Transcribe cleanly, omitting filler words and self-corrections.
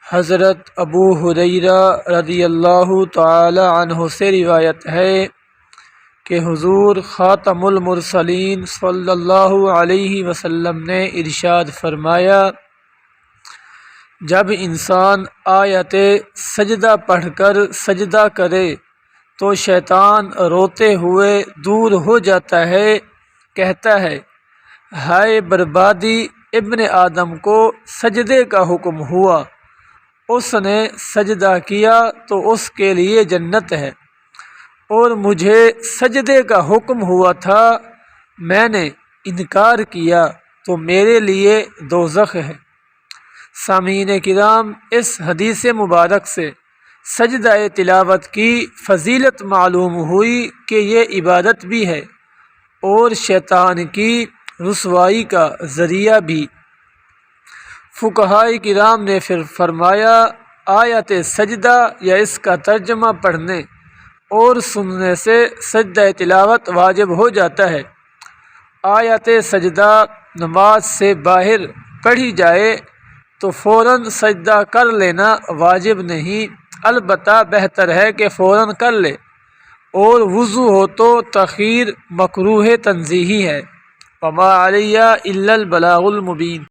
حضرت ابو ہریرہ رضی اللہ تعالی عنہ سے روایت ہے کہ حضور خاتم المرسلین صلی اللہ علیہ وسلم نے ارشاد فرمایا، جب انسان آیت سجدہ پڑھ کر سجدہ کرے تو شیطان روتے ہوئے دور ہو جاتا ہے، کہتا ہے، ہائے بربادی، ابن آدم کو سجدے کا حکم ہوا، اس نے سجدہ کیا تو اس کے لیے جنت ہے، اور مجھے سجدے کا حکم ہوا تھا، میں نے انکار کیا تو میرے لیے دوزخ ہے۔ سامعین کرام، اس حدیث مبارک سے سجدہ تلاوت کی فضیلت معلوم ہوئی کہ یہ عبادت بھی ہے اور شیطان کی رسوائی کا ذریعہ بھی۔ فقہاء کرام نے پھر فرمایا، آیت سجدہ یا اس کا ترجمہ پڑھنے اور سننے سے سجدہ تلاوت واجب ہو جاتا ہے۔ آیت سجدہ نماز سے باہر پڑھی جائے تو فوراً سجدہ کر لینا واجب نہیں، البتہ بہتر ہے کہ فوراً کر لے، اور وضو ہو تو تاخیر مکروہ تنزیہی ہے۔ وما علیہ الا البلاغ المبین۔